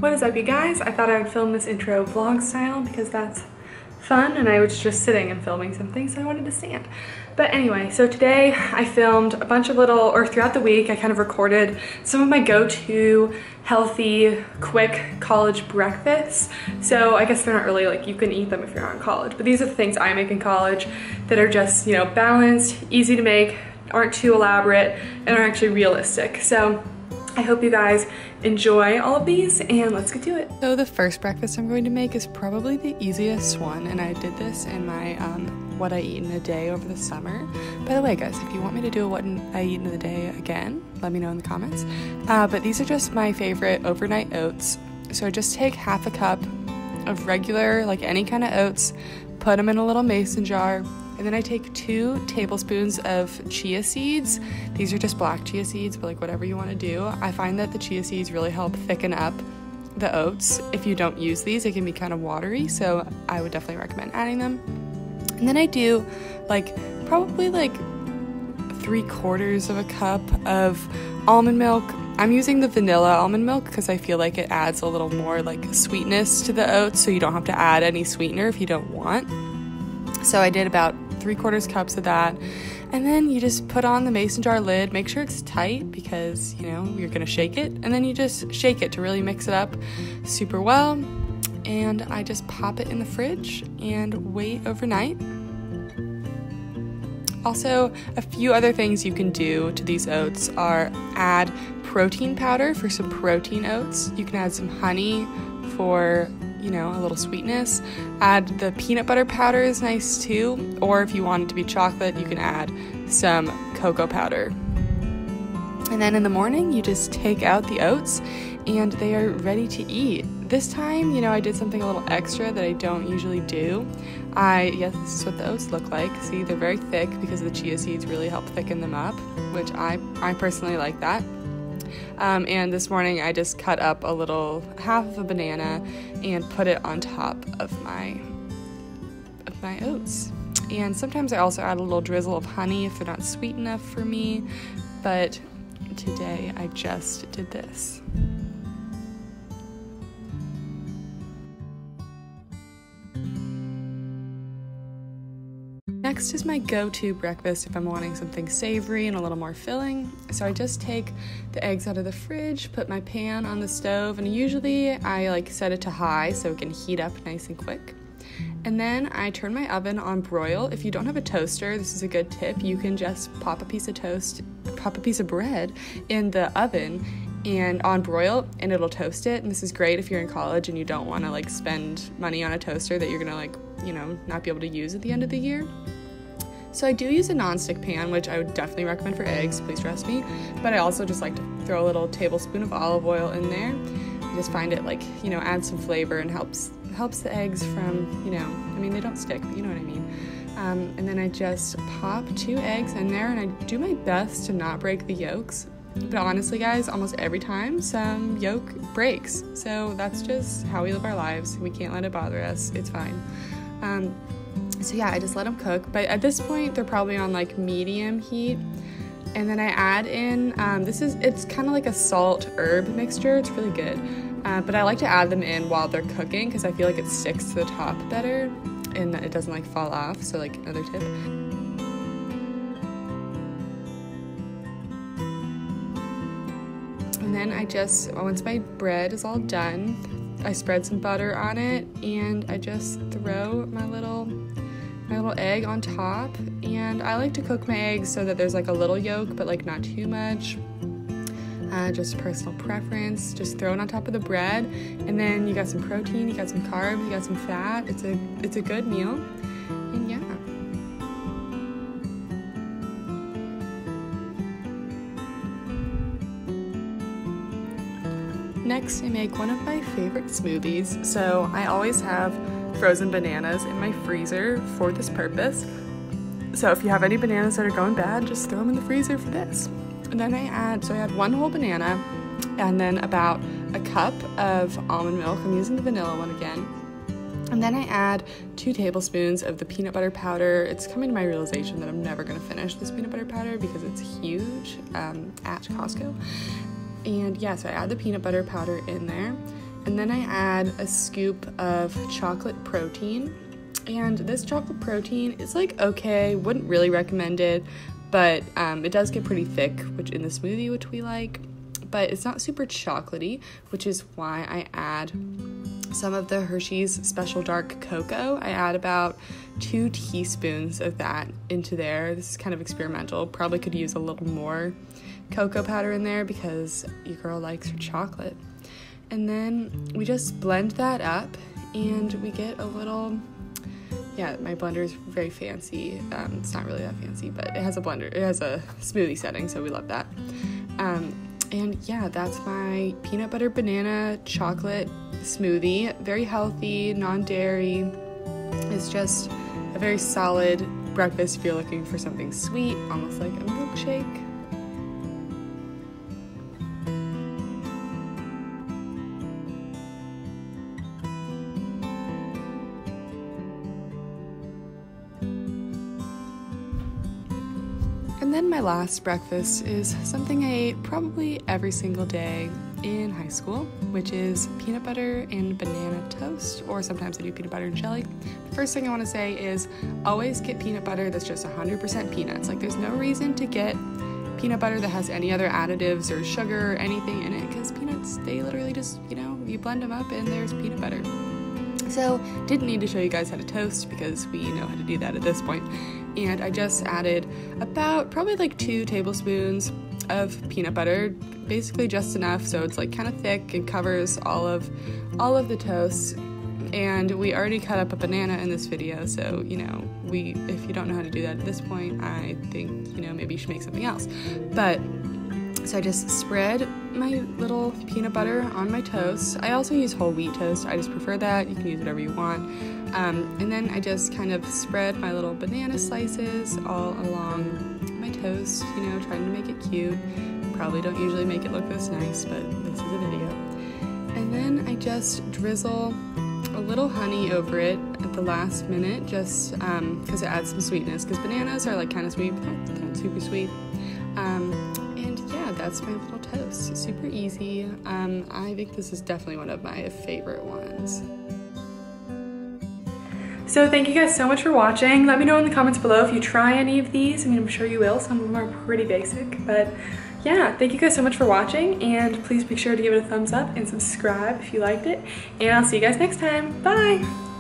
What is up, you guys? I thought I would film this intro vlog style because that's fun, and I was just sitting and filming something, so I wanted to stand. But anyway, so today I filmed a bunch of throughout the week I kind of recorded some of my go-to healthy, quick college breakfasts. So I guess they're not really like you can eat them if you're not in college, but these are the things I make in college that are just, you know, balanced, easy to make, aren't too elaborate, and are actually realistic. So I hope you guys enjoy all of these, and let's get to it. So the first breakfast I'm going to make is probably the easiest one, and I did this in my what I eat in a day over the summer. By the way, guys, if you want me to do a what I eat in a day again, let me know in the comments. But these are just my favorite overnight oats. So I just take half a cup of regular, like any kind of oats, put them in a little mason jar, and then I take 2 tablespoons of chia seeds. These are just black chia seeds, but like whatever you want to do. I find that the chia seeds really help thicken up the oats. If you don't use these, it can be kind of watery, so I would definitely recommend adding them. And then I do probably 3/4 of a cup of almond milk. I'm using the vanilla almond milk because I feel like it adds a little more like sweetness to the oats, so you don't have to add any sweetener if you don't want. So I did about 3/4 cups of that, and then you just put on the mason jar lid. Make sure it's tight because, you know, you're gonna shake it, and then you just shake it to really mix it up super well. And I just pop it in the fridge and wait overnight. Also, a few other things you can do to these oats are add protein powder for some protein oats. You can add some honey for, you know, a little sweetness. Add the peanut butter powder is nice too, or if you want it to be chocolate, you can add some cocoa powder. And then in the morning, you just take out the oats and they are ready to eat. This time, you know, I did something a little extra that I don't usually do. Yes, this is what the oats look like. See, they're very thick because the chia seeds really help thicken them up, which I personally like that. And this morning I just cut up half of a banana and put it on top of my oats. And sometimes I also add a little drizzle of honey if they're not sweet enough for me, but today I just did this. Next is my go-to breakfast if I'm wanting something savory and a little more filling. So I just take the eggs out of the fridge, put my pan on the stove, and usually I set it to high so it can heat up nice and quick. And then I turn my oven on broil. If you don't have a toaster, this is a good tip. You can just pop a piece of bread in the oven and on broil, and it'll toast it. And this is great if you're in college and you don't want to spend money on a toaster that you're gonna not be able to use at the end of the year. So I do use a nonstick pan, which I would definitely recommend for eggs, please trust me. But I also just like to throw a little tablespoon of olive oil in there. I just find it adds some flavor and helps the eggs from, I mean, they don't stick, but you know what I mean. And then I just pop 2 eggs in there, and I do my best to not break the yolks. But honestly, guys, almost every time some yolk breaks. So that's just how we live our lives. We can't let it bother us. It's fine. So yeah, I just let them cook. But at this point, they're probably on medium heat. And then I add in, it's kind of like a salt herb mixture. It's really good. But I like to add them in while they're cooking because I feel like it sticks to the top better and it doesn't fall off. So another tip. And then once my bread is all done, I spread some butter on it, and I just throw my little egg on top. And I like to cook my eggs so that there's a little yolk, but not too much. Just personal preference. Just throw it on top of the bread, and then you got some protein, you got some carbs, you got some fat. It's a good meal, and yeah. Next, I make one of my favorite smoothies. So I always have frozen bananas in my freezer for this purpose. So if you have any bananas that are going bad, just throw them in the freezer for this. And then I add 1 whole banana, and then about a cup of almond milk. I'm using the vanilla one again. And then I add 2 tablespoons of the peanut butter powder. It's coming to my realization that I'm never gonna finish this peanut butter powder because it's huge at Costco. And yeah, so I add the peanut butter powder in there, And then I add a scoop of chocolate protein. And this chocolate protein is like okay, wouldn't really recommend it, but it does get pretty thick, which in the smoothie, which we like, but it's not super chocolatey, which is why I add some of the Hershey's Special Dark Cocoa. I add about 2 teaspoons of that into there. This is kind of experimental. Probably could use a little more cocoa powder in there because your girl likes her chocolate. And then we just blend that up and we get a little, yeah, my blender is very fancy. It's not really that fancy, but it has a blender. It has a smoothie setting, so we love that. And yeah, that's my peanut butter banana chocolate smoothie. Very healthy, non-dairy. It's just a very solid breakfast if you're looking for something sweet, almost like a milkshake. And then my last breakfast is something I ate probably every single day in high school, which is peanut butter and banana toast, or sometimes I do peanut butter and jelly. The first thing I want to say is always get peanut butter that's just 100% peanuts. Like there's no reason to get peanut butter that has any other additives or sugar or anything in it, because peanuts, they literally just, you blend them up and there's peanut butter. So didn't need to show you guys how to toast because we know how to do that at this point. And I just added about probably like 2 tablespoons of peanut butter, basically just enough so it's like kind of thick and covers all of the toast. And we already cut up a banana in this video, so if you don't know how to do that at this point, I think maybe you should make something else. But so I just spread my little peanut butter on my toast. I also use whole wheat toast. I just prefer that. You can use whatever you want. And then I just kind of spread my little banana slices all along my toast, trying to make it cute. Probably don't usually make it look this nice, but this is a video. And then I just drizzle a little honey over it at the last minute, just because it adds some sweetness, because bananas are like kind of sweet, but they're not super sweet. And yeah, that's my little toast. Super easy. I think this is definitely one of my favorite ones. So thank you guys so much for watching. Let me know in the comments below if you try any of these. I mean, I'm sure you will. Some of them are pretty basic, but yeah, thank you guys so much for watching, and please be sure to give it a thumbs up and subscribe if you liked it, and I'll see you guys next time. Bye!